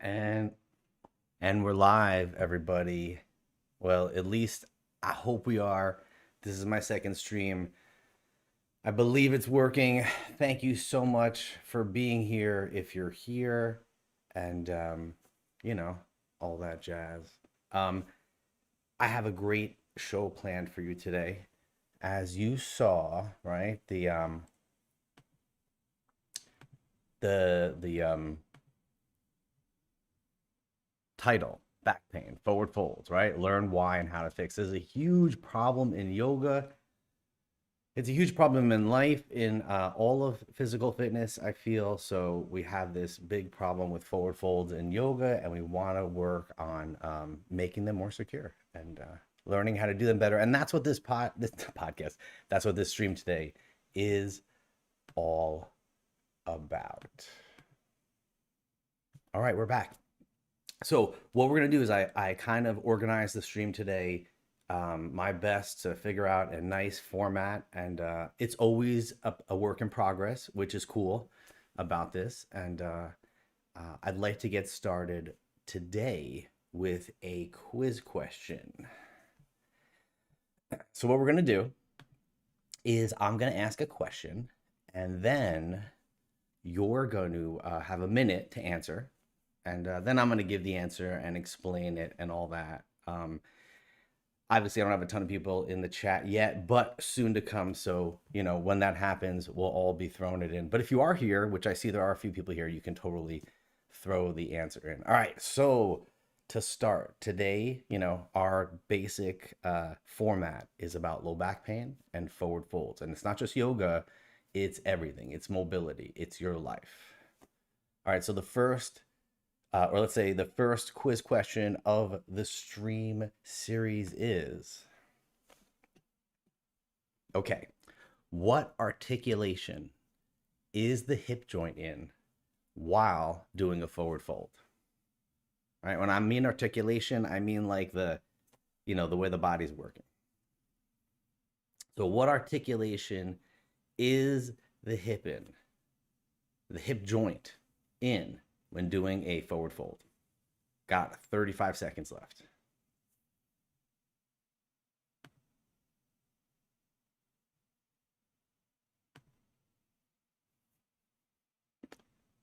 And we're live, everybody. Well, at least I hope we are. This is my second stream. I believe it's working. Thank you so much for being here if you're here and you know, all that jazz. Um I have a great show planned for you today. As you saw, right? The title, back pain, forward folds, right? Learn why and how to fix. This is a huge problem in yoga. It's a huge problem in life, in all of physical fitness, I feel. So we have this big problem with forward folds in yoga, and we want to work on making them more secure and learning how to do them better. And that's what this podcast, that's what this stream today is all about. All right, we're back. So what we're gonna do is I kind of organized the stream today, my best to figure out a nice format, and it's always a work in progress, which is cool about this. And I'd like to get started today with a quiz question. So what we're gonna do is I'm gonna ask a question, and then you're going to have a minute to answer, and then I'm going to give the answer and explain it and all that. Obviously, I don't have a ton of people in the chat yet, but soon to come. So, you know, when that happens, we'll all be throwing it in. But if you are here, which I see there are a few people here, you can totally throw the answer in. All right. So to start today, you know, our basic format is about low back pain and forward folds. And it's not just yoga, it's everything. It's mobility. It's your life. All right. So the first or let's say the first quiz question of the stream series is, okay, what articulation is the hip joint in while doing a forward fold? All right, when I mean articulation, I mean like the way the body's working. So what articulation is the hip in, the hip joint in when doing a forward fold? Got 35 seconds left.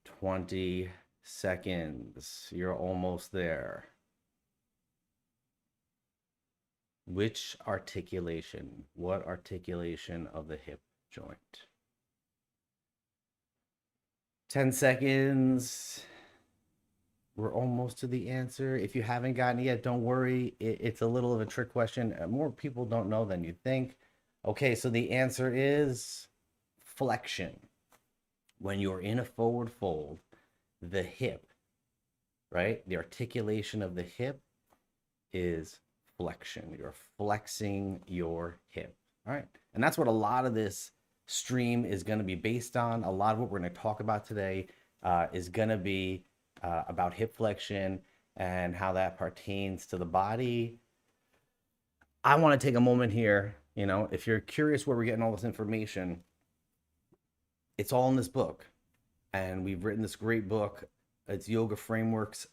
Twenty seconds. You're almost there. Which articulation? What articulation of the hip joint? 10 seconds. We're almost to the answer. If you haven't gotten it yet, don't worry. It's a little of a trick question. More people don't know than you think. Okay, so the answer is flexion. When you're in a forward fold, the hip, right? The articulation of the hip is flexion. You're flexing your hip. All right. And that's what a lot of this stream is going to be based on. A lot of what we're going to talk about today is going to be about hip flexion and how that pertains to the body. I want to take a moment here. You know, if you're curious where we're getting all this information, it's all in this book. And we've written this great book. It's Yoga Frameworks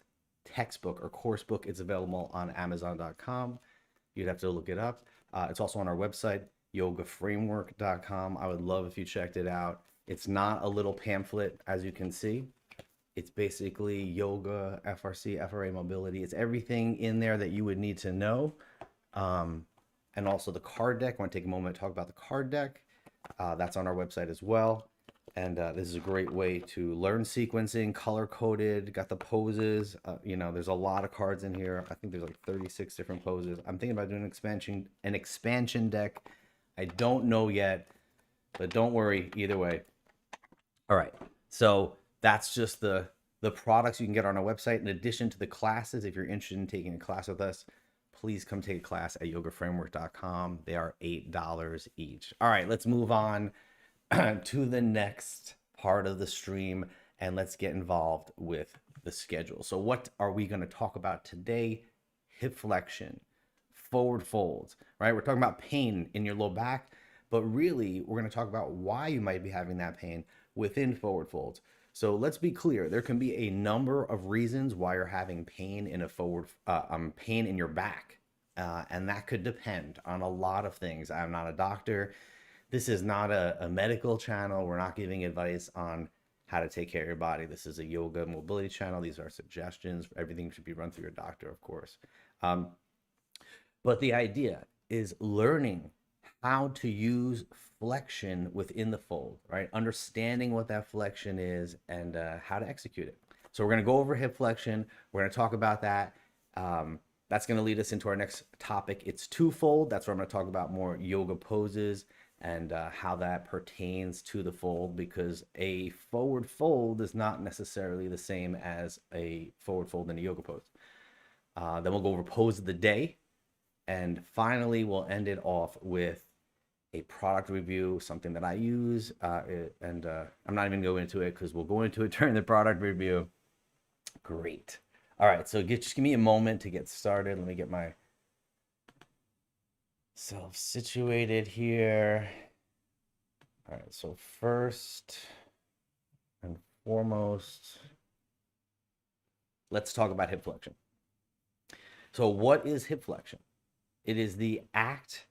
textbook or course book. It's available on Amazon.com. You'd have to look it up. It's also on our website, yogaframework.com. I would love if you checked it out. It's not a little pamphlet, as you can see. It's basically yoga, FRC, FRA mobility. It's everything in there that you would need to know. And also the card deck. I want to take a moment to talk about the card deck. That's on our website as well. And this is a great way to learn sequencing, color-coded, got the poses. You know, there's a lot of cards in here. I think there's like 36 different poses. I'm thinking about doing an expansion deck. I don't know yet, but don't worry either way. All right, so that's just the products you can get on our website. In addition to the classes, if you're interested in taking a class with us, please come take a class at yogaframework.com. They are $8 each. All right, let's move on to the next part of the stream, and let's get involved with the schedule. So what are we going to talk about today? Hip flexion, forward folds, right? We're talking about pain in your low back, but really we're going to talk about why you might be having that pain within forward folds. So let's be clear. There can be a number of reasons why you're having pain in a pain in your back. And that could depend on a lot of things. I'm not a doctor. This is not a medical channel. We're not giving advice on how to take care of your body. This is a yoga mobility channel. These are suggestions. Everything should be run through your doctor, of course. But the idea is learning how to use flexion within the fold, right? Understanding what that flexion is and how to execute it. So we're going to go over hip flexion. We're going to talk about that. That's going to lead us into our next topic. It's twofold. That's where I'm going to talk about more yoga poses and how that pertains to the fold, because a forward fold is not necessarily the same as a forward fold in a yoga pose. Then we'll go over pose of the day. And finally, we'll end it off with a product review, something that I use. I'm not even going into it because we'll go into it during the product review. Great. All right, so just give me a moment to get started. Let me get myself situated here. All right, so first and foremost, let's talk about hip flexion. So what is hip flexion? It is the act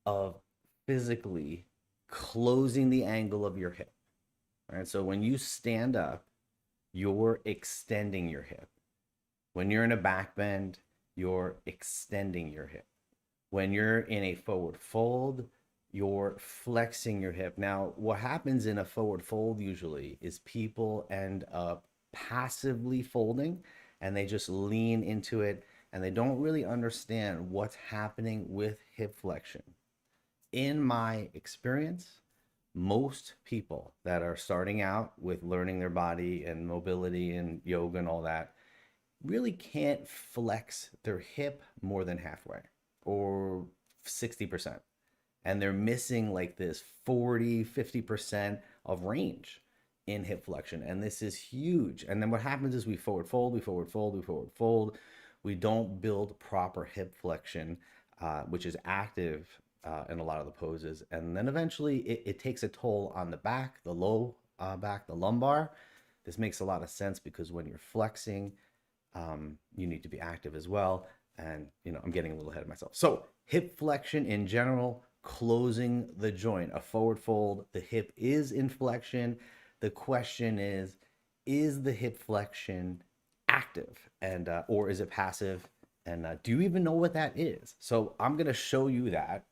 of physically closing the angle of your hip. All right, so when you stand up, you're extending your hip. When you're in a back bend, you're extending your hip. When you're in a forward fold, you're flexing your hip. Now, what happens in a forward fold usually is people end up passively folding and they just lean into it and they don't really understand what's happening with hip flexion. In my experience, most people that are starting out with learning their body and mobility and yoga and all that really can't flex their hip more than halfway or 60%. And they're missing like this 40-50% of range in hip flexion. And this is huge. And then what happens is we forward fold, we forward fold, we forward fold. We don't build proper hip flexion, which is active in a lot of the poses. And then eventually it takes a toll on the back, the low back, the lumbar. This makes a lot of sense because when you're flexing, you need to be active as well. And, I'm getting a little ahead of myself. So hip flexion in general, closing the joint, a forward fold, the hip is in flexion. The question is the hip flexion active and or is it passive? And do you even know what that is? So I'm going to show you that.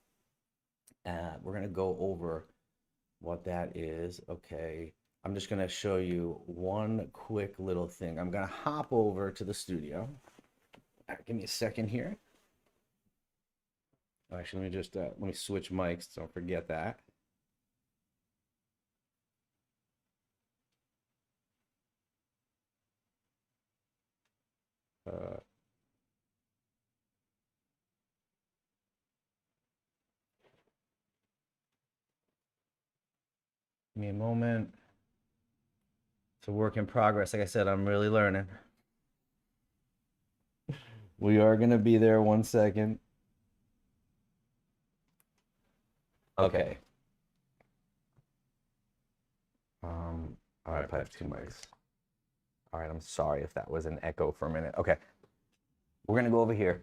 We're going to go over what that is. Okay. I'm just going to show you one quick little thing. I'm going to hop over to the studio. All right, give me a second here. Actually, let me switch mics. Don't forget that. Give me a moment. It's a work in progress. Like I said, I'm really learning. We are going to be there 1 second. Okay. All right, I have 2 mics. All right, I'm sorry if that was an echo for a minute. Okay. We're going to go over here.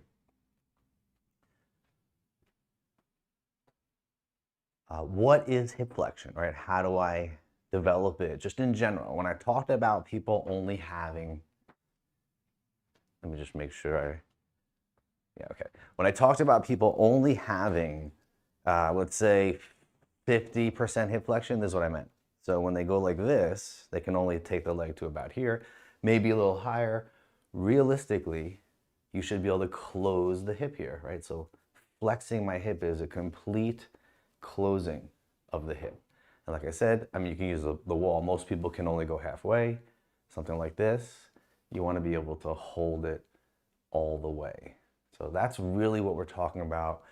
What is hip flexion, right? How do I develop it? Just in general, when I talked about people only having, let me just make sure okay. When I talked about people only having, let's say 50% hip flexion, this is what I meant. So when they go like this, they can only take the leg to about here, maybe a little higher. Realistically, you should be able to close the hip here, right? So flexing my hip is a complete closing of the hip. And like I said, you can use the wall. Most people can only go halfway, something like this. You want to be able to hold it all the way. So that's really what we're talking about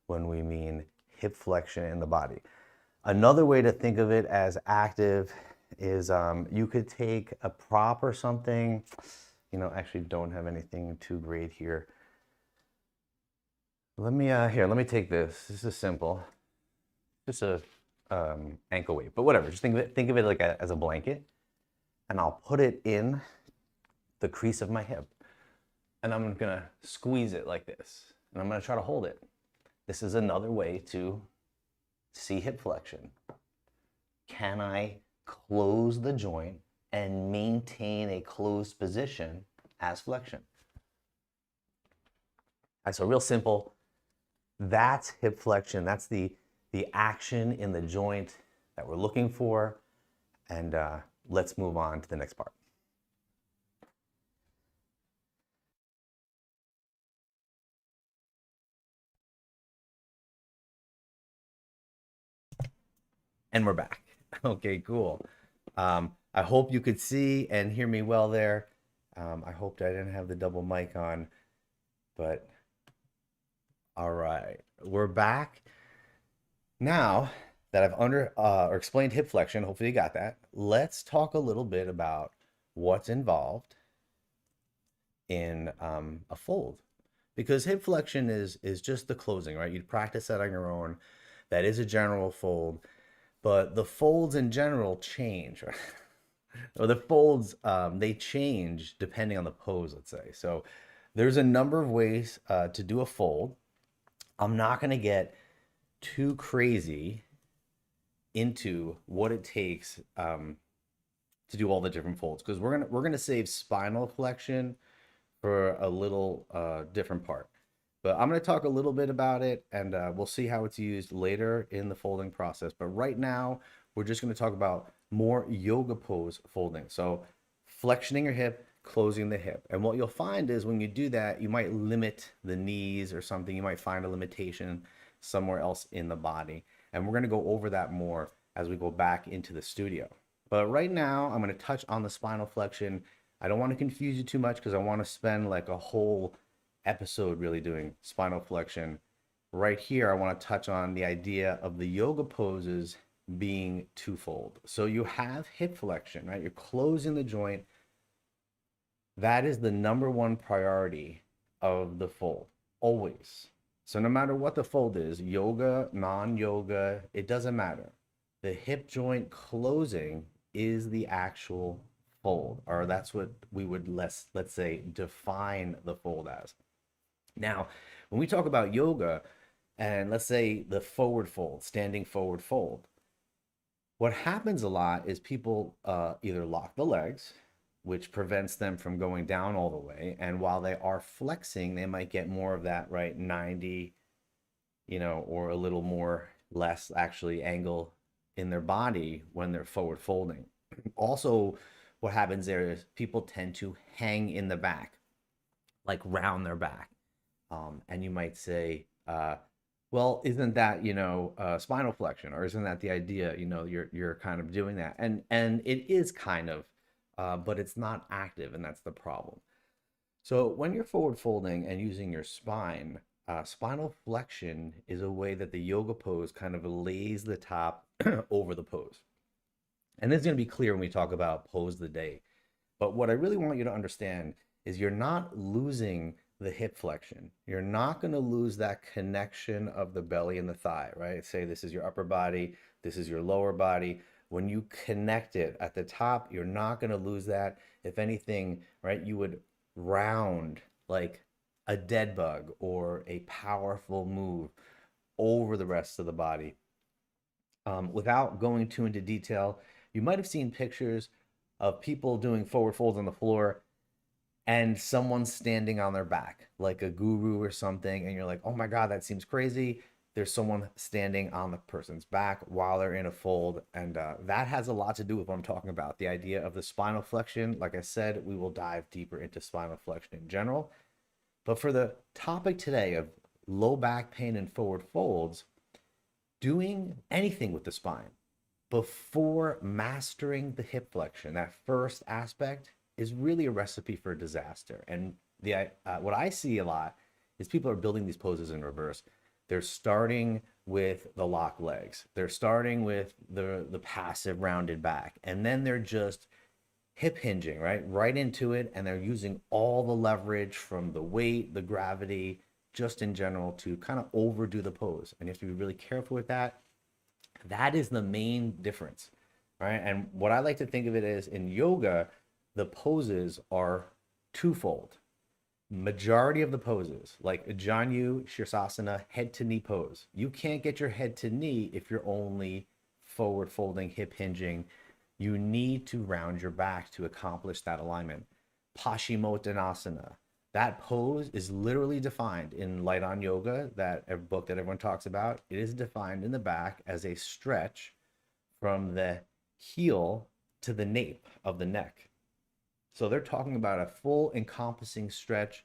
when we mean hip flexion in the body. Another way to think of it as active is you could take a prop or something. Actually don't have anything too great here. Let me take this. This is simple. Just a ankle weight, but whatever. Just think of it like as a blanket. and I'll put it in the crease of my hip. And I'm gonna squeeze it like this. And I'm gonna try to hold it. This is another way to see hip flexion. Can I close the joint and maintain a closed position as flexion? All right, so real simple. That's hip flexion. That's the action in the joint that we're looking for. And let's move on to the next part. And we're back. Okay, cool. I hope you could see and hear me well there. I hoped I didn't have the double mic on, but all right, we're back. Now that I've explained hip flexion, hopefully you got that. Let's talk a little bit about what's involved in a fold, because hip flexion is just the closing, right? You'd practice that on your own. That is a general fold. But the folds in general change, right? Or the folds, they change depending on the pose, let's say. So there's a number of ways to do a fold. I'm not going to get too crazy into what it takes to do all the different folds, because we're gonna save spinal flexion for a little different part. But I'm going to talk a little bit about it, and we'll see how it's used later in the folding process. But right now, we're just going to talk about more yoga pose folding. So flexioning your hip, closing the hip. And what you'll find is when you do that, you might limit the knees or something. You might find a limitation somewhere else in the body. And we're going to go over that more as we go back into the studio. But right now, I'm going to touch on the spinal flexion. I don't want to confuse you too much because I want to spend like a whole episode really doing spinal flexion. Right here, I want to touch on the idea of the yoga poses being twofold. So you have hip flexion, right? You're closing the joint. That is the number one priority of the fold, always. So no matter what the fold is, yoga, non-yoga, it doesn't matter. The hip joint closing is the actual fold, or that's what we would, let's say, define the fold as. Now, when we talk about yoga, and let's say the forward fold, standing forward fold, what happens a lot is people either lock the legs, which prevents them from going down all the way. And while they are flexing, they might get more of that, right, 90, or a little more less actually angle in their body when they're forward folding. Also, what happens there is people tend to hang in the back, like round their back. And you might say, well, isn't that, spinal flexion, or isn't that the idea, you're kind of doing that. And it is kind of, but it's not active, and that's the problem. So when you're forward folding and using your spine, spinal flexion is a way that the yoga pose kind of lays the top over the pose. And this is going to be clear when we talk about pose of the day. But what I really want you to understand is you're not losing the hip flexion. You're not going to lose that connection of the belly and the thigh, right? Say this is your upper body, this is your lower body. When you connect it at the top, you're not going to lose that. If anything, right, you would round like a dead bug or a powerful move over the rest of the body. Without going too into detail, you might have seen pictures of people doing forward folds on the floor and someone standing on their back, like a guru or something, and you're like, oh my God, that seems crazy. There's someone standing on the person's back while they're in a fold, and that has a lot to do with what I'm talking about, the idea of the spinal flexion. Like I said, we will dive deeper into spinal flexion in general. But for the topic today of low back pain and forward folds, doing anything with the spine before mastering the hip flexion, that first aspect, is really a recipe for disaster. And what I see a lot is people are building these poses in reverse. They're starting with the locked legs. They're starting with the passive rounded back. And then they're just hip hinging, right into it. And they're using all the leverage from the weight, the gravity, just in general, to kind of overdo the pose. And you have to be really careful with that. That is the main difference, right? And what I like to think of it is in yoga, the poses are twofold. Majority of the poses, like Janu Shirsasana, head to knee pose, you can't get your head to knee if you're only forward folding, hip hinging. You need to round your back to accomplish that alignment. Pashimotanasana, that pose is literally defined in Light on Yoga, that a book that everyone talks about. It is defined in the back as a stretch from the heel to the nape of the neck. So they're talking about a full encompassing stretch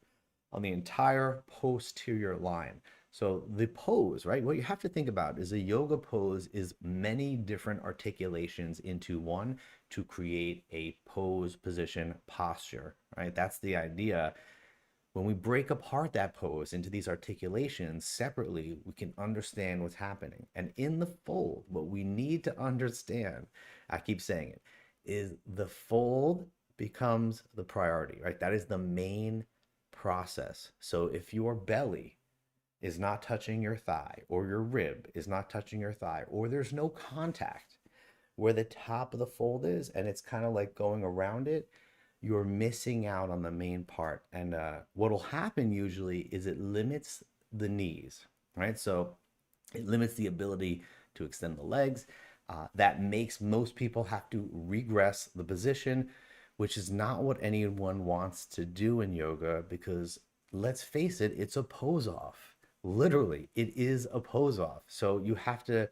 on the entire posterior line. So the pose, right? What you have to think about is a yoga pose is many different articulations into one to create a pose, position, posture, right? That's the idea. When we break apart that pose into these articulations separately, we can understand what's happening. And in the fold, what we need to understand, I keep saying it, is the fold becomes the priority, right? That is the main process. So if your belly is not touching your thigh, or your rib is not touching your thigh, or there's no contact where the top of the fold is and it's kind of like going around it, you're missing out on the main part. And what will happen usually is it limits the knees, right? So it limits the ability to extend the legs. That makes most people have to regress the position, which is not what anyone wants to do in yoga, because let's face it, it's a pose off. Literally, it is a pose off. So you have to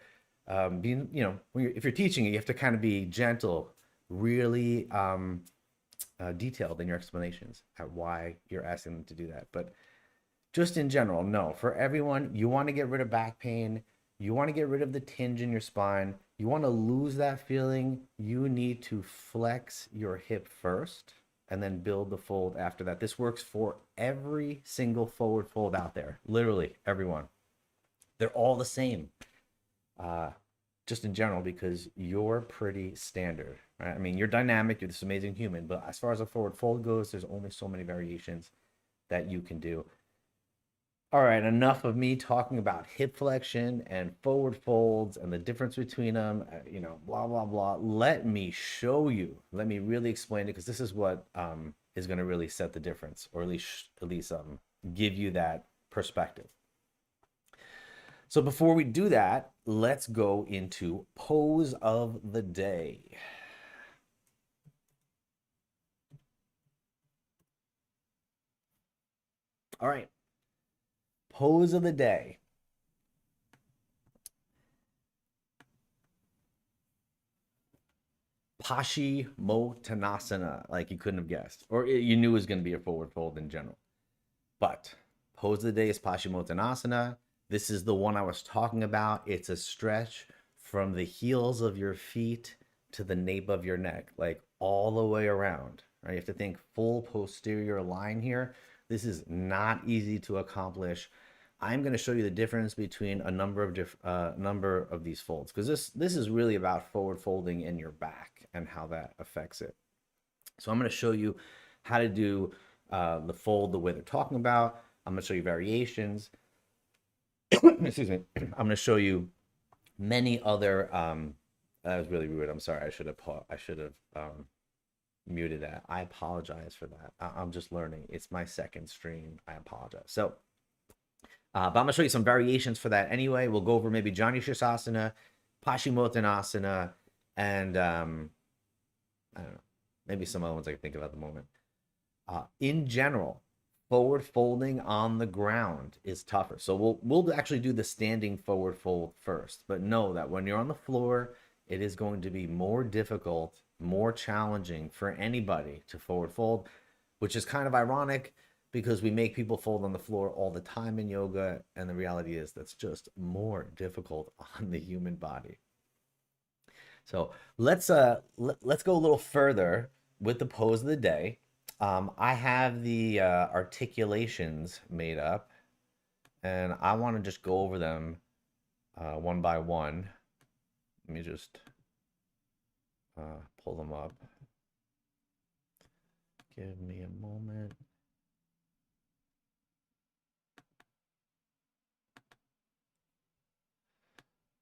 be, if you're teaching it, you have to kind of be gentle, really detailed in your explanations at why you're asking them to do that. But just in general, no, for everyone, you want to get rid of back pain. You want to get rid of the tinge in your spine. You want to lose that feeling. You need to flex your hip first and then build the fold after that. This works for every single forward fold out there. Literally everyone. They're all the same. Just in general, because you're pretty standard, right? I mean, you're dynamic, you're this amazing human, but as far as a forward fold goes, there's only so many variations that you can do. All right, enough of me talking about hip flexion and forward folds and the difference between them, blah, blah, blah. Let me show you. Let me really explain it, because this is what is going to really set the difference, or at least give you that perspective. So before we do that, let's go into pose of the day. All right. Pose of the day. Pashimotanasana, like you couldn't have guessed, or you knew it was going to be a forward fold in general. But pose of the day is Pashimotanasana. This is the one I was talking about. It's a stretch from the heels of your feet to the nape of your neck, like all the way around. Right? You have to think full posterior line here. This is not easy to accomplish. I'm going to show you the difference between a number of these folds, because this is really about forward folding in your back and how that affects it. So I'm going to show you how to do the fold the way they're talking about. I'm going to show you variations. Excuse me. I'm going to show you many other. That was really rude. I'm sorry. I should have muted that. I apologize for that. I'm just learning. It's my second stream. I apologize. So, but I'm going to show you some variations for that anyway. We'll go over maybe Janu Shirsasana, Pashimotanasana, and I don't know, maybe some other ones I can think of at the moment. In general, forward folding on the ground is tougher. So we'll actually do the standing forward fold first. But know that when you're on the floor, it is going to be more difficult, more challenging for anybody to forward fold, which is kind of ironic, because we make people fold on the floor all the time in yoga, and the reality is that's just more difficult on the human body. So let's go a little further with the pose of the day. I have the articulations made up, and I want to just go over them one by one. Let me just pull them up. Give me a moment.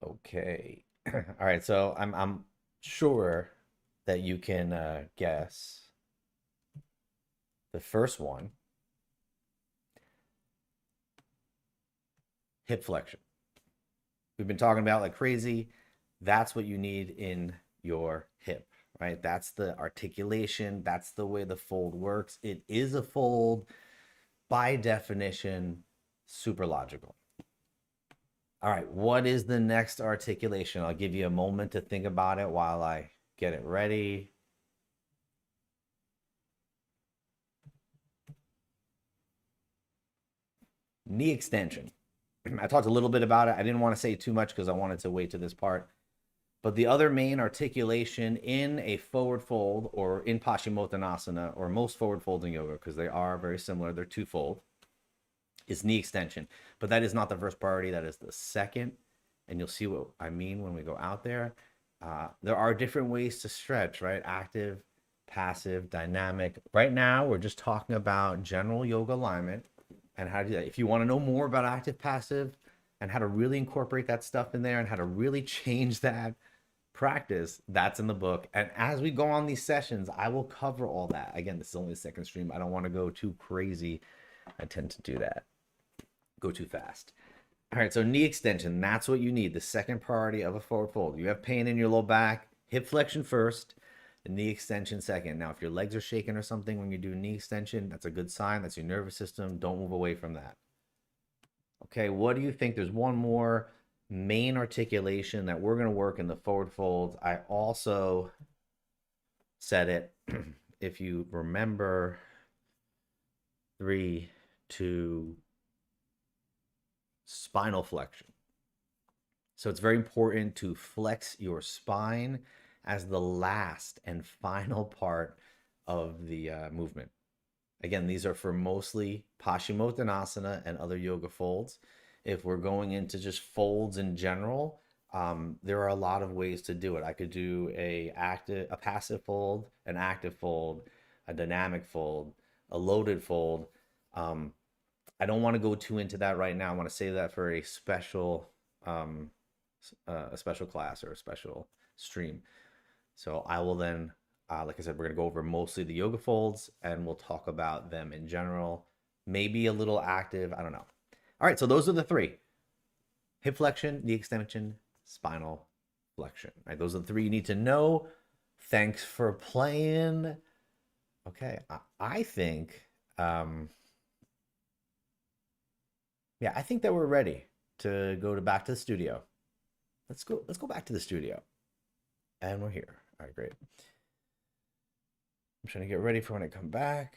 Okay. All right, so I'm sure that you can guess the first one, hip flexion. We've been talking about like crazy. That's what you need in your hip, right? That's the articulation. That's the way the fold works. It is a fold by definition, super logical. All right, what is the next articulation? I'll give you a moment to think about it while I get it ready. Knee extension. I talked a little bit about it. I didn't want to say too much because I wanted to wait to this part. But the other main articulation in a forward fold or in Pashimotanasana or most forward folds in yoga, because they are very similar, they're twofold, is knee extension. But that is not the first priority. That is the second. And you'll see what I mean when we go out there. There are different ways to stretch, right? Active, passive, dynamic. Right now, we're just talking about general yoga alignment and how to do that. If you want to know more about active, passive, and how to really incorporate that stuff in there and how to really change that practice, that's in the book. And as we go on these sessions, I will cover all that. Again, this is only the second stream. I don't want to go too crazy. I tend to do that. Go too fast. All right, so knee extension, that's what you need. The second priority of a forward fold. You have pain in your low back, hip flexion first, the knee extension second. Now, if your legs are shaking or something when you do knee extension, that's a good sign. That's your nervous system. Don't move away from that. Okay, what do you think? There's one more main articulation that we're going to work in the forward folds. I also said it, if you remember, 3, 2, spinal flexion. So it's very important to flex your spine as the last and final part of the movement. Again, these are for mostly Pashimotanasana and other yoga folds. If we're going into just folds in general, there are a lot of ways to do it. I could do a passive fold, an active fold, a dynamic fold, a loaded fold. I don't want to go too into that right now. I want to save that for a special class or a special stream. So I will then, like I said, we're going to go over mostly the yoga folds and we'll talk about them in general. Maybe a little active. I don't know. All right. So those are the three: hip flexion, knee extension, spinal flexion. All right. Those are the three you need to know. Thanks for playing. Okay. I think, I think that we're ready to go back to the studio. Let's go back to the studio. And we're here. All right, great. I'm trying to get ready for when I come back.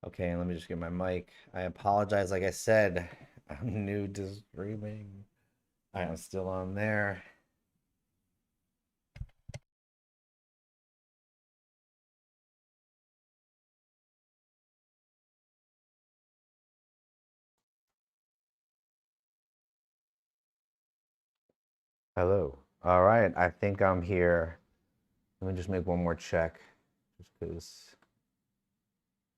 Okay, and let me just get my mic. I apologize. Like I said, I'm new to streaming. I am still on there. Hello. All right, I think I'm here. Let me just make one more check, just because.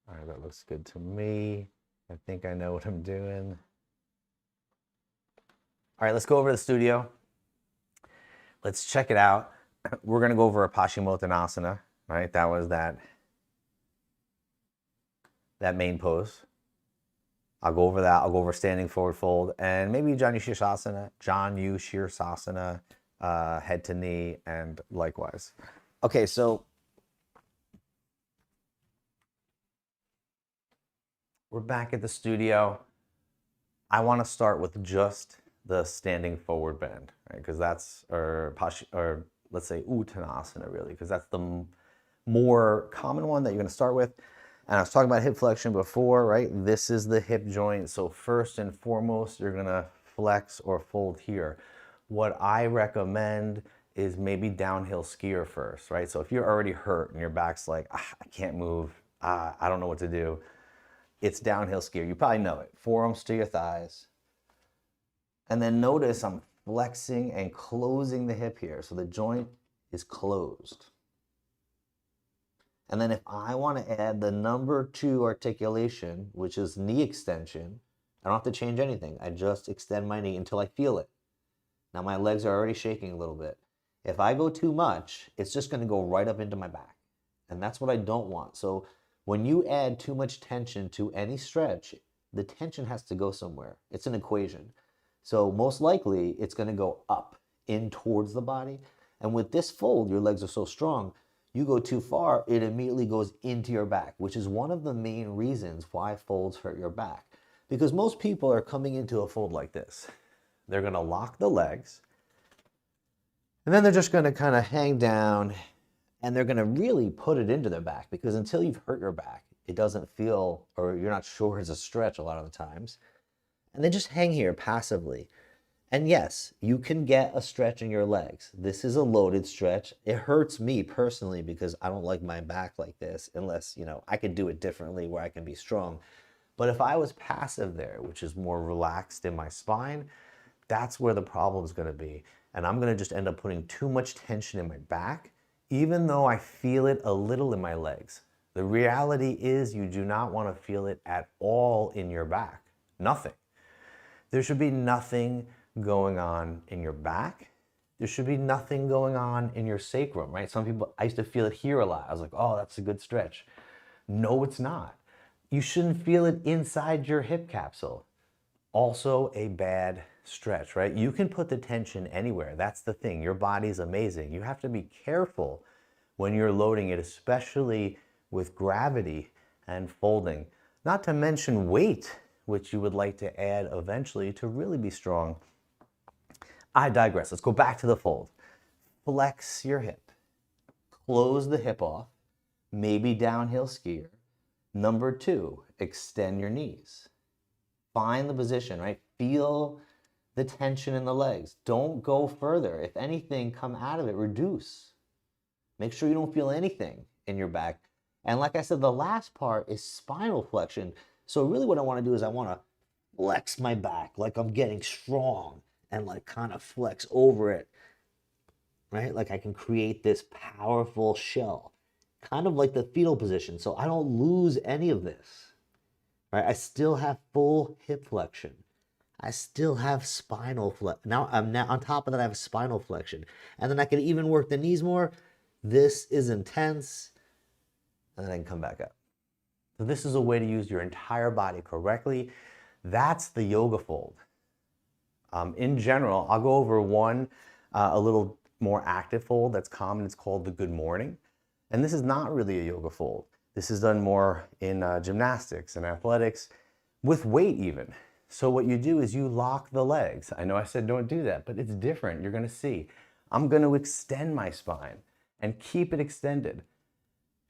All right, that looks good to me. I think I know what I'm doing. All right, let's go over to the studio. Let's check it out. We're going to go over a Pashimotanasana, right? That was that main pose. I'll go over that. I'll go over standing forward fold and maybe Janu Shirsasana, head to knee, and likewise. Okay, so we're back at the studio. I want to start with just the standing forward bend, right? Because that's, or let's say Uttanasana really, because that's the more common one that you're going to start with. And I was talking about hip flexion before, right? This is the hip joint. So first and foremost, you're going to flex or fold here. What I recommend is maybe downhill skier first, right? So if you're already hurt and your back's like, I can't move, I don't know what to do, it's downhill skier. You probably know it. Forearms to your thighs. And then notice I'm flexing and closing the hip here. So the joint is closed. And then if I want to add the number 2 articulation, which is knee extension, I don't have to change anything. I just extend my knee until I feel it. Now my legs are already shaking a little bit. If I go too much, it's just going to go right up into my back. And that's what I don't want. So when you add too much tension to any stretch, the tension has to go somewhere. It's an equation. So most likely it's going to go up in towards the body. And with this fold, your legs are so strong, you go too far, it immediately goes into your back, which is one of the main reasons why folds hurt your back. Because most people are coming into a fold like this. They're going to lock the legs, and then they're just going to kind of hang down, and they're going to really put it into their back, because until you've hurt your back, it doesn't feel, or you're not sure it's a stretch a lot of the times. And they just hang here passively. And yes, you can get a stretch in your legs. This is a loaded stretch. It hurts me personally because I don't like my back like this unless, I could do it differently where I can be strong. But if I was passive there, which is more relaxed in my spine, that's where the problem is going to be. And I'm going to just end up putting too much tension in my back, even though I feel it a little in my legs. The reality is you do not want to feel it at all in your back. Nothing. There should be nothing going on in your back. There should be nothing going on in your sacrum, right? Some people, I used to feel it here a lot. I was like, oh, that's a good stretch. No, it's not. You shouldn't feel it inside your hip capsule. Also a bad stretch, right? You can put the tension anywhere. That's the thing. Your body's amazing. You have to be careful when you're loading it, especially with gravity and folding. Not to mention weight, which you would like to add eventually to really be strong. I digress. Let's go back to the fold. Flex your hip. Close the hip off. Maybe downhill skier. Number 2, extend your knees. Find the position, right? Feel the tension in the legs. Don't go further. If anything, come out of it. Reduce. Make sure you don't feel anything in your back. And like I said, the last part is spinal flexion. So really what I want to do is I want to flex my back like I'm getting strong and like kind of flex over it, right? Like I can create this powerful shell, kind of like the fetal position. So I don't lose any of this, right? I still have full hip flexion. I still have spinal flexion. Now on top of that, I have spinal flexion. And then I can even work the knees more. This is intense. And then I can come back up. So this is a way to use your entire body correctly. That's the yoga fold. In general, I'll go over one a little more active fold that's common. It's called the good morning. And this is not really a yoga fold. This is done more in gymnastics and athletics with weight even. So what you do is you lock the legs. I know I said don't do that, but it's different. You're going to see. I'm going to extend my spine and keep it extended.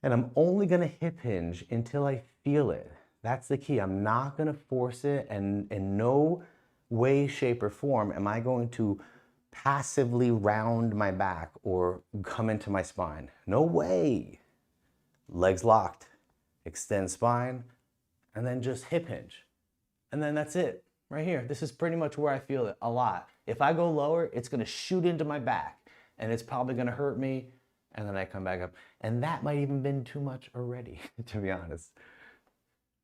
And I'm only going to hip hinge until I feel it. That's the key. I'm not going to force it, and in no way, shape, or form am I going to passively round my back or come into my spine. No way. Legs locked, extend spine, and then just hip hinge. And then that's it, right here. This is pretty much where I feel it a lot. If I go lower, it's going to shoot into my back, and it's probably going to hurt me, and then I come back up. And that might even been too much already, to be honest.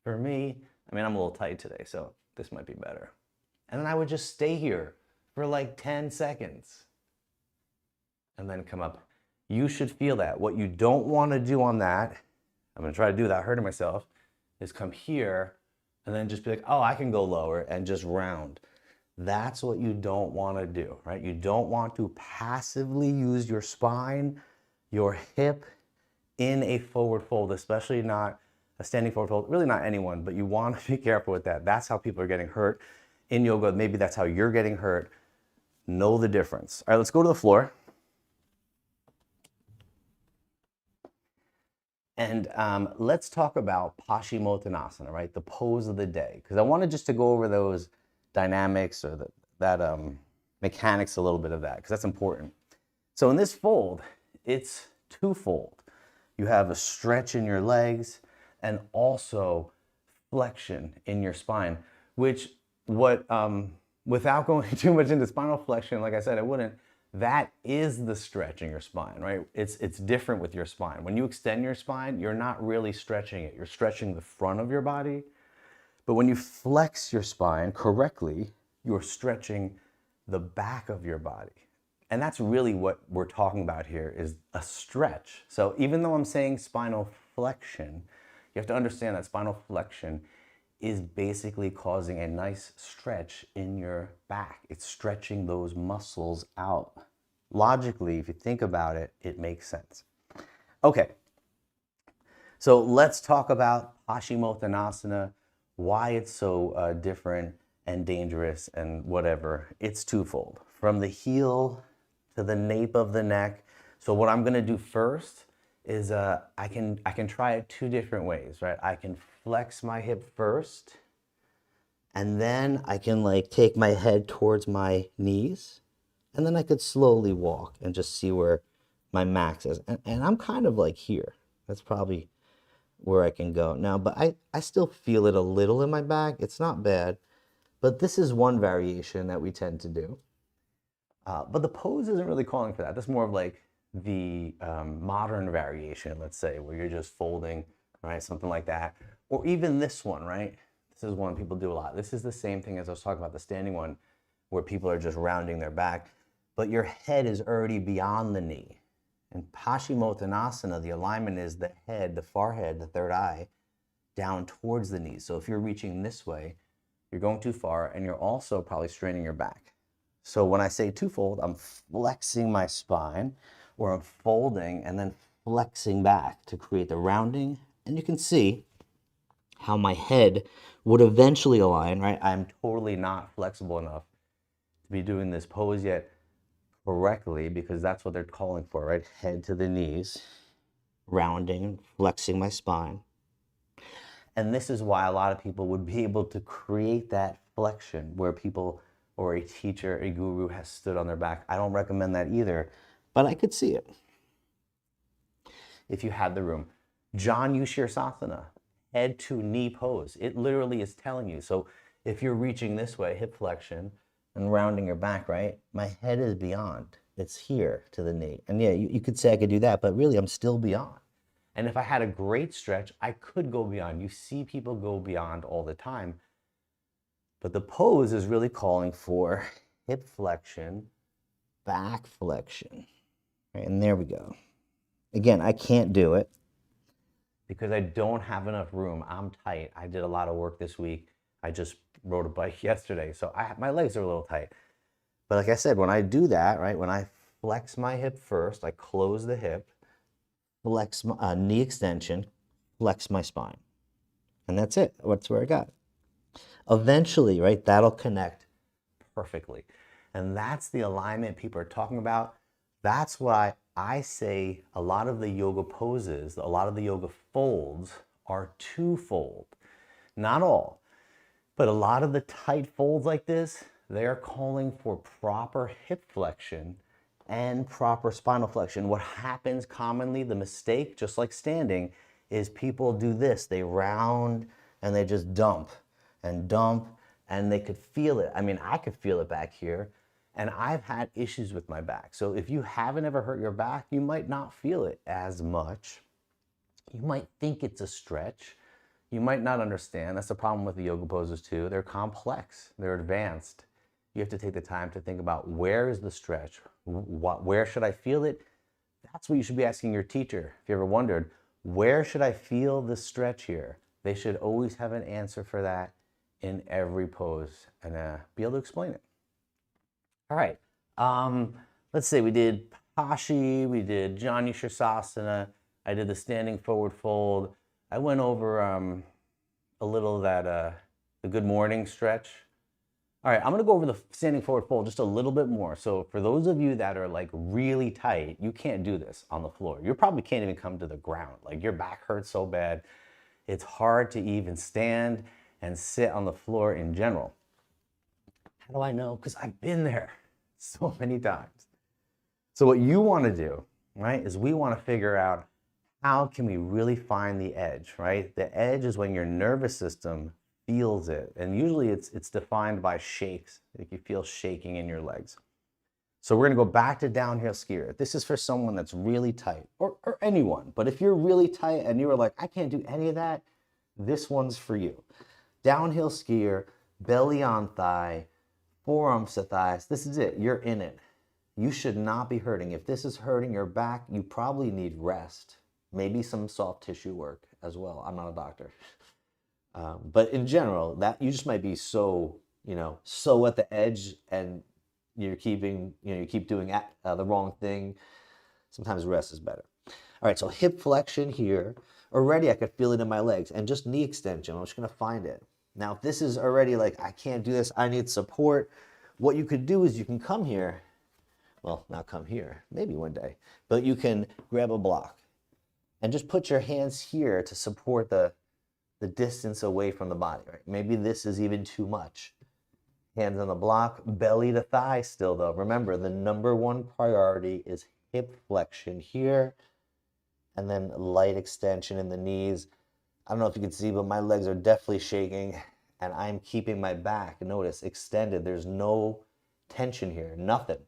For me, I'm a little tight today, so this might be better. And then I would just stay here for like 10 seconds and then come up. You should feel that. What you don't want to do on that, I'm going to try to do without hurting myself, is come here and then just be like, oh, I can go lower and just round. That's what you don't want to do, right? You don't want to passively use your spine, your hip in a forward fold, especially not a standing forward fold. Really not anyone, but you want to be careful with that. That's how people are getting hurt in yoga. Maybe that's how you're getting hurt. Know the difference. All right, let's go to the floor. And let's talk about Pashimotanasana, right? The pose of the day. Because I wanted just to go over those dynamics or that mechanics, a little bit of that, because that's important. So in this fold, it's twofold. You have a stretch in your legs and also flexion in your spine, which without going too much into spinal flexion, like I said, I wouldn't, that is the stretch in your spine, right? It's different with your spine. When you extend your spine, you're not really stretching it. You're stretching the front of your body. But when you flex your spine correctly, you're stretching the back of your body. And that's really what we're talking about here, is a stretch. So even though I'm saying spinal flexion, you have to understand that spinal flexion is basically causing a nice stretch in your back. It's stretching those muscles out. Logically, if you think about it, it makes sense. Okay, so let's talk about Pashimotanasana, why it's so different and dangerous and whatever. It's twofold, from the heel to the nape of the neck. So what I'm gonna do first is I can try it two different ways, right? I can flex my hip first, and then I can like take my head towards my knees, and then I could slowly walk and just see where my max is. And I'm kind of like here. That's probably where I can go now, but I still feel it a little in my back. It's not bad, but this is one variation that we tend to do. But the pose isn't really calling for that. That's more of like the modern variation, let's say, where you're just folding, right? Something like that. Or even this one, right? This is one people do a lot. This is the same thing as I was talking about, the standing one, where people are just rounding their back, but your head is already beyond the knee. In Pashimotanasana, the alignment is the head, the forehead, the third eye, down towards the knees. So if you're reaching this way, you're going too far, and you're also probably straining your back. So when I say twofold, I'm flexing my spine, or I'm folding and then flexing back to create the rounding. And you can see how my head would eventually align, right? I'm totally not flexible enough to be doing this pose yet correctly, because that's what they're calling for, right? Head to the knees, rounding, flexing my spine. And this is why a lot of people would be able to create that flexion where people or a teacher, a guru has stood on their back. I don't recommend that either, but I could see it if you had the room. Janu head to knee pose. It literally is telling you. So if you're reaching this way, hip flexion, and rounding your back, right? My head is beyond. It's here to the knee. And yeah, you could say I could do that, but really I'm still beyond. And if I had a great stretch, I could go beyond. You see people go beyond all the time. But the pose is really calling for hip flexion, back flexion. Right, and there we go. Again, I can't do it because I don't have enough room. I'm tight. I did a lot of work this week. I just rode a bike yesterday, so my legs are a little tight. But like I said, when I do that, right, when I flex my hip first, I close the hip, flex my knee extension, flex my spine. And that's it. That's where I got. Eventually, right, that'll connect perfectly. And that's the alignment people are talking about. That's why I say a lot of the yoga poses, a lot of the yoga folds are twofold. Not all. But a lot of the tight folds like this, they are calling for proper hip flexion and proper spinal flexion. What happens commonly, the mistake, just like standing, is people do this. They round and they just dump, and they could feel it. I mean, I could feel it back here, and I've had issues with my back. So if you haven't ever hurt your back, you might not feel it as much. You might think it's a stretch. You might not understand. That's the problem with the yoga poses too. They're complex, they're advanced. You have to take the time to think about, where is the stretch? Where should I feel it? That's what you should be asking your teacher. If you ever wondered, where should I feel the stretch here? They should always have an answer for that in every pose, and be able to explain it. All right, let's say we did Pashi, we did Janu Sirsasana, I did the standing forward fold. I went over a little of that, the good morning stretch. All right, I'm gonna go over the standing forward fold just a little bit more. So for those of you that are like really tight, you can't do this on the floor. You probably can't even come to the ground. Like your back hurts so bad. It's hard to even stand and sit on the floor in general. How do I know? Because I've been there so many times. So what you wanna do, right, is we wanna figure out, how can we really find the edge, right? The edge is when your nervous system feels it. And usually it's defined by shakes. Like you feel shaking in your legs. So we're gonna go back to downhill skier. This is for someone that's really tight, or anyone. But if you're really tight and you were like, I can't do any of that, this one's for you. Downhill skier, belly on thigh, forearms to thighs. This is it. You're in it. You should not be hurting. If this is hurting your back, you probably need rest. Maybe some soft tissue work as well. I'm not a doctor. But in general, that you just might be so, so at the edge, and you keep doing the wrong thing. Sometimes rest is better. All right, so hip flexion here. Already I could feel it in my legs, and just knee extension. I'm just gonna find it. Now, if this is already like, I can't do this, I need support, what you could do is you can come here, well, not come here, maybe one day, but you can grab a block and just put your hands here to support the distance away from the body, right? Maybe this is even too much. Hands on the block, belly to thigh still though. Remember, the number one priority is hip flexion here, and then light extension in the knees. I don't know if you can see, but my legs are definitely shaking, and I'm keeping my back, notice, extended. There's no tension here, nothing.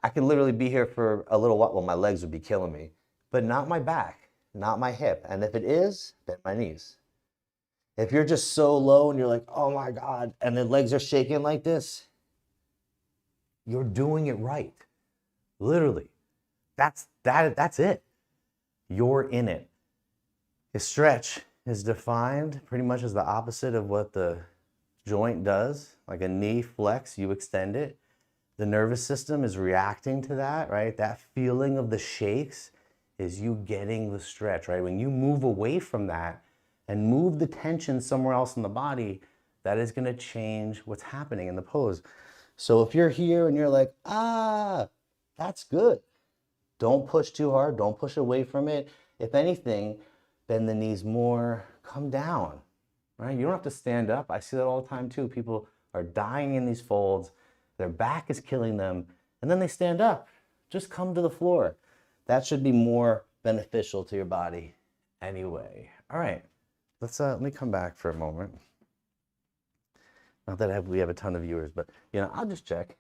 I could literally be here for a little while. Well, my legs would be killing me, but not my back, not my hip. And if it is, then my knees. If you're just so low and you're like, oh my God, and the legs are shaking like this, you're doing it right. Literally. That's it. You're in it. A stretch is defined pretty much as the opposite of what the joint does. Like a knee flex, you extend it. The nervous system is reacting to that, right? That feeling of the shakes is you getting the stretch, right? When you move away from that and move the tension somewhere else in the body, that is going to change what's happening in the pose. So if you're here and you're like, that's good. Don't push too hard. Don't push away from it. If anything, bend the knees more, come down, right? You don't have to stand up. I see that all the time too. People are dying in these folds. Their back is killing them, and then they stand up. Just come to the floor. That should be more beneficial to your body anyway. All right, let me come back for a moment. Not that we have a ton of viewers, but I'll just check.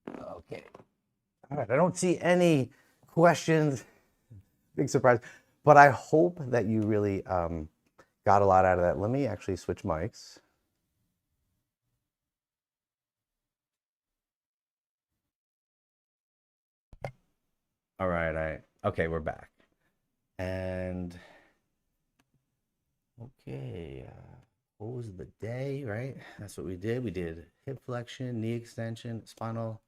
Okay. All right, I don't see any questions. Big surprise. But I hope that you really got a lot out of that. Let me actually switch mics. All right, okay, we're back. And okay, pose of the day, right? That's what we did. We did hip flexion, knee extension, spinal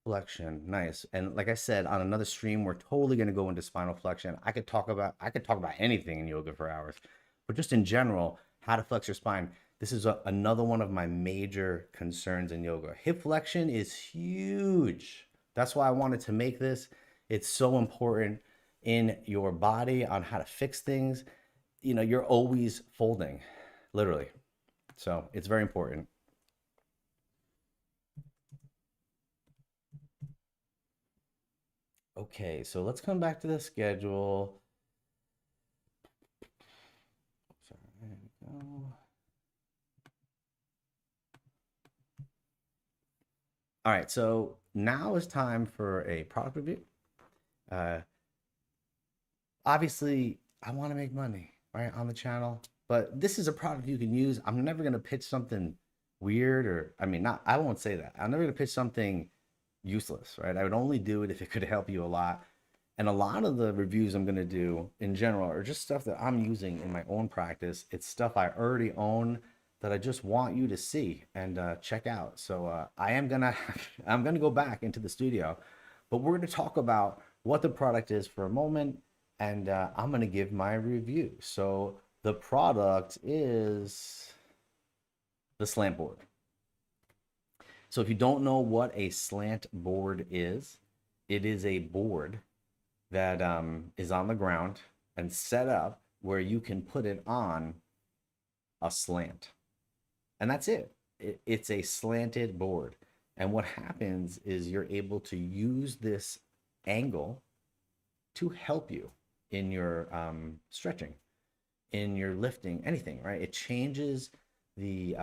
flexion. Nice. And like I said, on another stream, we're totally going to go into spinal flexion. I could talk about anything in yoga for hours, but just in general, how to flex your spine. This is another one of my major concerns in yoga. Hip flexion is huge. That's why I wanted to make this. It's so important in your body on how to fix things. You're always folding, literally. So it's very important. Okay, so let's come back to the schedule. Sorry, there we go. All right, so now is time for a product review. Obviously, I want to make money, right, on the channel, but this is a product you can use. I'm never going to pitch something weird, or I won't say that. I'm never going to pitch something useless, right? I would only do it if it could help you a lot. And a lot of the reviews I'm going to do in general are just stuff that I'm using in my own practice. It's stuff I already own that I just want you to see and check out. So I'm gonna go back into the studio, but we're going to talk about what the product is for a moment, and I'm going to give my review. So the product is the Slant board. So if you don't know what a slant board is, it is a board that is on the ground and set up where you can put it on a slant. And that's it. It's a slanted board. And what happens is you're able to use this angle to help you in your stretching, in your lifting, anything, right? It changes the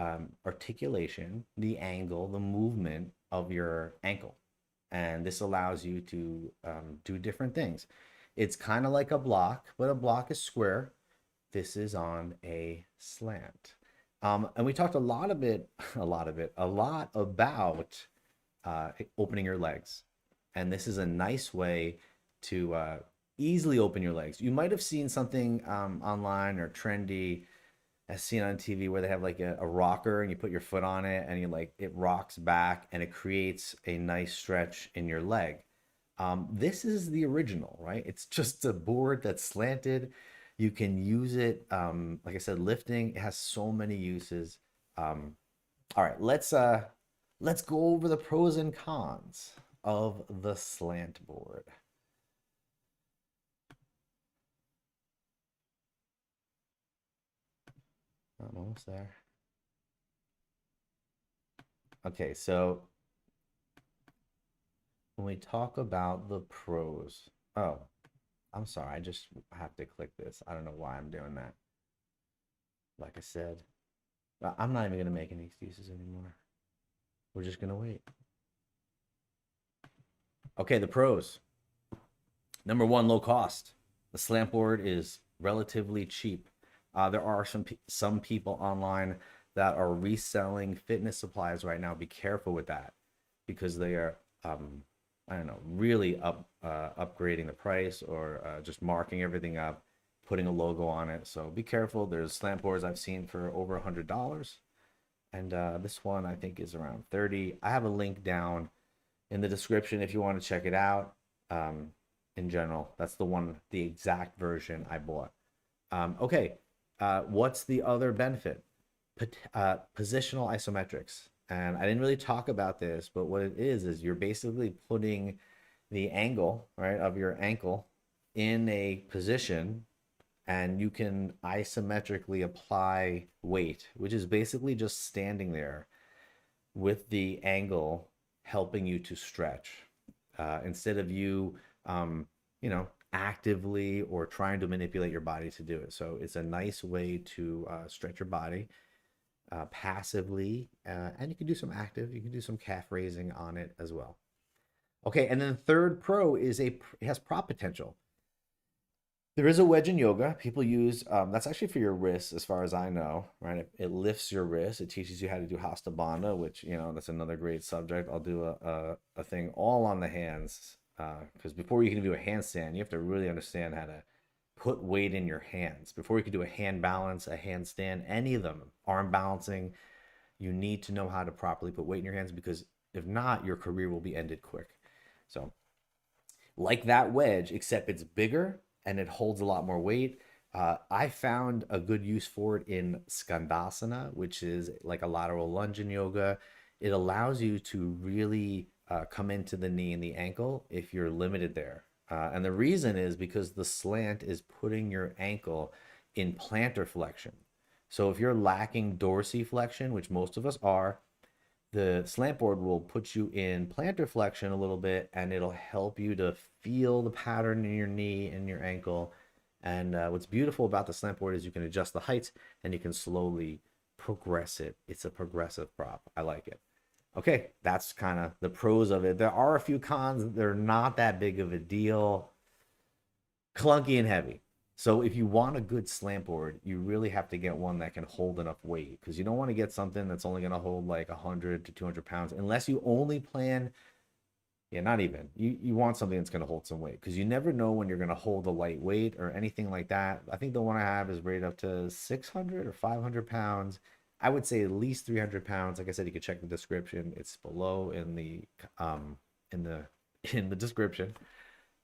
articulation, the angle, the movement of your ankle. And this allows you to do different things. It's kind of like a block, but a block is square. This is on a slant. And we talked a lot about opening your legs. And this is a nice way to easily open your legs. You might have seen something online or trendy as seen on TV where they have like a rocker and you put your foot on it and you like it rocks back and it creates a nice stretch in your leg. This is the original, right? It's just a board that's slanted. You can use it, like I said, lifting. It has so many uses. All right, let's go over the pros and cons of the slant board. I'm almost there. Okay, so when we talk about the pros, oh, I'm sorry, I just have to click this. I don't know why I'm doing that. Like I said, I'm not even going to make any excuses anymore. We're just going to wait. Okay, the pros. Number one, low cost. The slant board is relatively cheap. There are some people online that are reselling fitness supplies right now. Be careful with that because they are, I don't know, really upgrading the price or just marking everything up, putting a logo on it. So be careful. There's slant boards I've seen for over $100, and this one I think is around 30. I have a link down in the description if you want to check it out. In general, that's the exact version I bought. Okay. What's the other benefit? Positional isometrics. And I didn't really talk about this, but what it is you're basically putting the angle, right, of your ankle in a position and you can isometrically apply weight, which is basically just standing there with the angle helping you to stretch. Instead of you, actively or trying to manipulate your body to do it. So it's a nice way to stretch your body passively, and you can do some active. You can do some calf raising on it as well. Okay, and then the third pro is it has prop potential. There is a wedge in yoga. People use that's actually for your wrists, as far as I know, right? It lifts your wrist. It teaches you how to do Hasta Bandha, which that's another great subject. I'll do a thing all on the hands because before you can do a handstand, you have to really understand how to put weight in your hands. Before you can do a hand balance, a handstand, any of them, arm balancing, you need to know how to properly put weight in your hands because if not, your career will be ended quick. So, like that wedge, except it's bigger and it holds a lot more weight. I found a good use for it in Skandasana, which is like a lateral lunge in yoga. It allows you to really come into the knee and the ankle if you're limited there. And the reason is because the slant is putting your ankle in plantar flexion. So if you're lacking dorsiflexion, which most of us are, the slant board will put you in plantar flexion a little bit and it'll help you to feel the pattern in your knee and your ankle. And what's beautiful about the slant board is you can adjust the heights and you can slowly progress it. It's a progressive prop. I like it. Okay, that's kind of the pros of it. There are a few cons. They're not that big of a deal. Clunky and heavy. So if you want a good slant board, you really have to get one that can hold enough weight because you don't want to get something that's only going to hold like 100 to 200 pounds unless you only plan, not even. You want something that's going to hold some weight because you never know when you're going to hold a light weight or anything like that. I think the one I have is rated up to 600 or 500 pounds. I would say at least 300 pounds. Like I said, you can check the description. It's below in the description.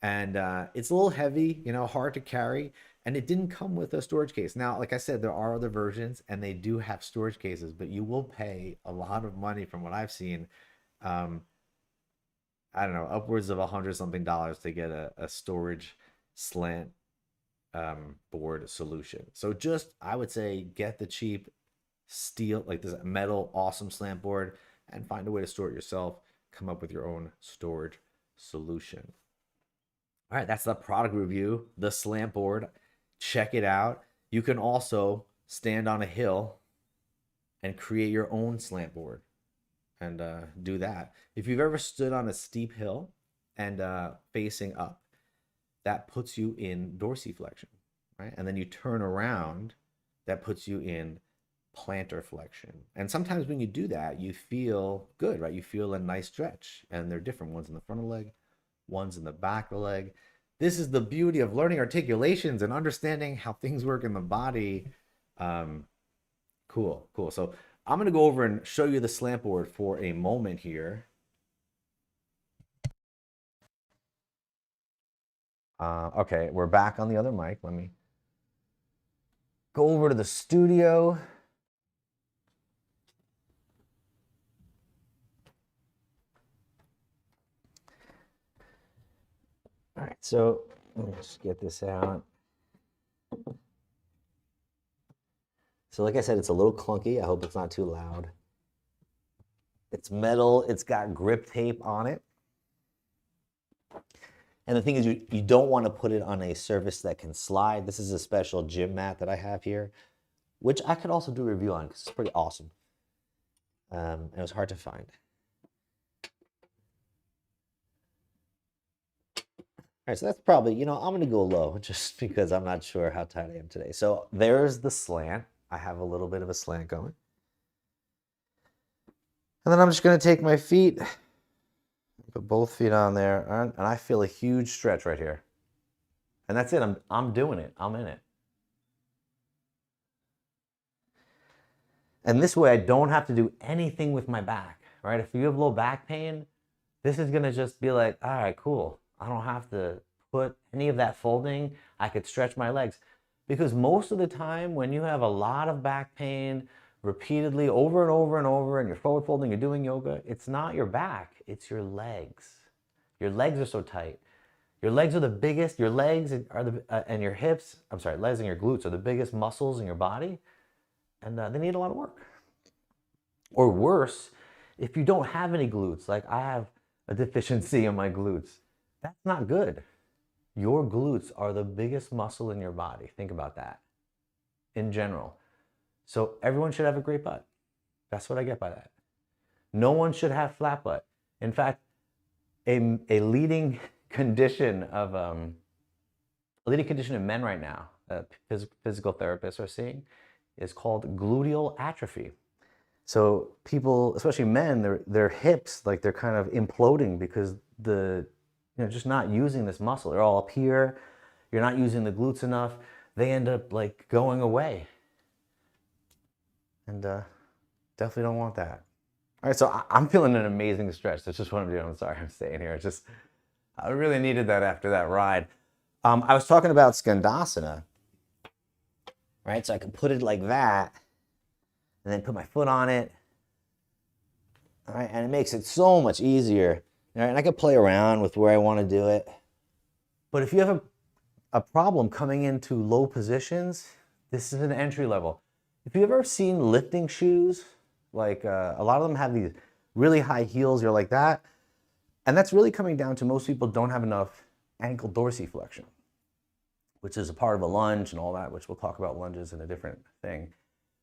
And it's a little heavy, hard to carry. And it didn't come with a storage case. Now, like I said, there are other versions and they do have storage cases, but you will pay a lot of money from what I've seen. I don't know, upwards of $100 something to get a storage slant board solution. So I would say get the cheap steel, like this metal, awesome slant board and find a way to store it yourself. Come up with your own storage solution. All right, that's the product review, the slant board. Check it out. You can also stand on a hill and create your own slant board. and do that. If you've ever stood on a steep hill and facing up, that puts you in dorsiflexion, right? And then you turn around, that puts you in plantar flexion. And sometimes when you do that, you feel good, right? You feel a nice stretch, and they're different. One's in the front of the leg, one's in the back of the leg. This is the beauty of learning articulations and understanding how things work in the body. Cool, cool. So I'm going to go over and show you the slant board for a moment here. Okay, we're back on the other mic. Let me go over to the studio. All right, so let me just get this out. So like I said, it's a little clunky. I hope it's not too loud. It's metal. It's got grip tape on it. And the thing is, you don't want to put it on a surface that can slide. This is a special gym mat that I have here, which I could also do a review on because it's pretty awesome. And it was hard to find. All right, so that's probably, you know, I'm going to go low just because I'm not sure how tight I am today. So there's the slant. I have a little bit of a slant going. And then I'm just going to take my feet, put both feet on there, and I feel a huge stretch right here. And that's it. I'm doing it. I'm in it. And this way I don't have to do anything with my back, right? If you have low back pain, this is going to just be like, all right, cool. I don't have to put any of that folding. I could stretch my legs. Because most of the time when you have a lot of back pain repeatedly over and over and over and you're forward folding, you're doing yoga, it's not your back, it's your legs. Your legs are so tight. Your legs are the biggest, your legs are the, and your hips, I'm sorry, legs and your glutes are the biggest muscles in your body, and they need a lot of work. Or worse, if you don't have any glutes, like I have a deficiency in my glutes, that's not good. Your glutes are the biggest muscle in your body. Think about that in general. So everyone should have a great butt. That's what I get by that. No one should have flat butt. In fact, a leading condition of in men right now, physical therapists are seeing, is called gluteal atrophy. So people, especially men, their hips, like they're kind of imploding because just not using this muscle. They're all up here. You're not using the glutes enough. They end up like going away. And definitely don't want that. All right, so I'm feeling an amazing stretch. That's just what I'm doing. I'm sorry I'm staying here. I really needed that after that ride. I was talking about Skandasana, right? So I can put it like that and then put my foot on it. All right, and it makes it so much easier. All right, and I can play around with where I want to do it. But if you have a problem coming into low positions, this is an entry level. If you've ever seen lifting shoes, like a lot of them have these really high heels or like that, and that's really coming down to most people don't have enough ankle dorsiflexion, which is a part of a lunge and all that, which we'll talk about lunges in a different thing.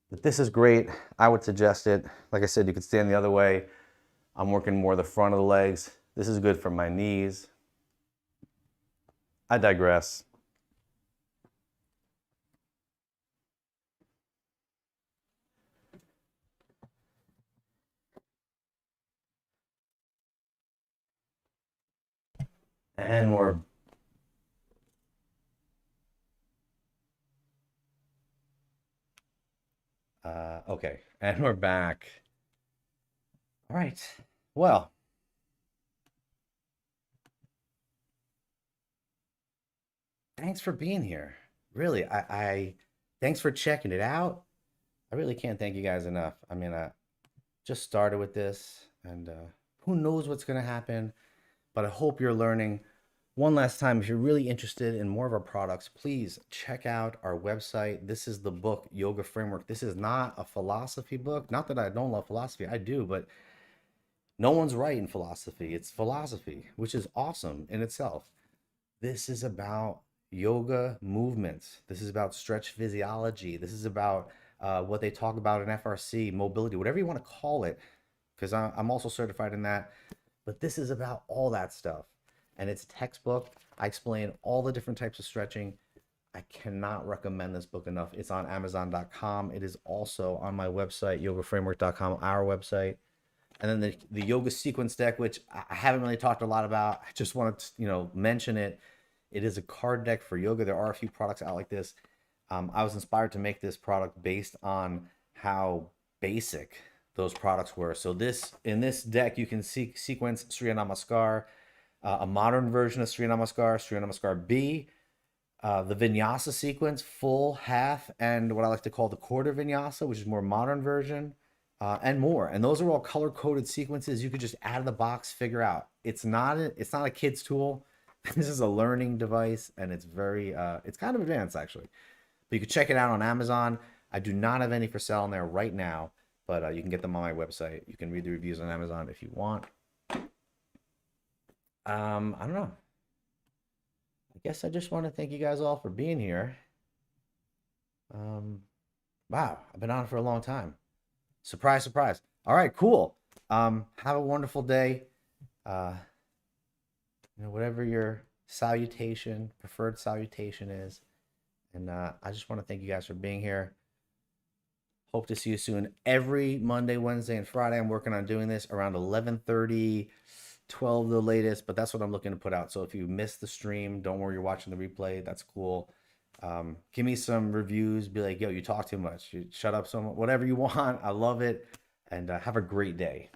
But this is great. I would suggest it. Like I said, you could stand the other way. I'm working more the front of the legs. This is good for my knees. I digress. And we're okay, and we're back. All right, well, thanks for being here. Really, I thanks for checking it out. I really can't thank you guys enough. I mean, I just started with this, and who knows what's going to happen, but I hope you're learning. One last time, if you're really interested in more of our products, please check out our website. This is the book, Yoga Framework. This is not a philosophy book. Not that I don't love philosophy, I do, but no one's right in philosophy. It's philosophy, which is awesome in itself. This is about yoga movements. This is about stretch physiology. This is about what they talk about in FRC, mobility, whatever you want to call it. because I'm also certified in that. But this is about all that stuff. And it's textbook. I explain all the different types of stretching. I cannot recommend this book enough. It's on Amazon.com. It is also on my website, yogaframework.com, our website. And then the yoga sequence deck, which I haven't really talked a lot about. I just wanted to, mention it. It is a card deck for yoga. There are a few products out like this. I was inspired to make this product based on how basic those products were. So in this deck, you can sequence Surya Namaskar, a modern version of Surya Namaskar, Surya Namaskar B, the Vinyasa sequence, full, half, and what I like to call the quarter Vinyasa, which is more modern version, and more. And those are all color-coded sequences you could just out of the box figure out. It's not a kid's tool. This is a learning device, and it's it's kind of advanced actually. But you can check it out on Amazon. I do not have any for sale on there right now, but you can get them on my website. You can read the reviews on Amazon if you want. I don't know. I guess I just want to thank you guys all for being here. Wow, I've been on for a long time. Surprise, surprise. All right, cool. Have a wonderful day. Whatever your preferred salutation is. And I just want to thank you guys for being here. Hope to see you soon. Every Monday, Wednesday, and Friday, I'm working on doing this around 11:30, 12 the latest, but that's what I'm looking to put out. So if you missed the stream, don't worry, you're watching the replay. That's cool. Give me some reviews. Be like, yo, you talk too much. You shut up so much. Whatever you want. I love it. And have a great day.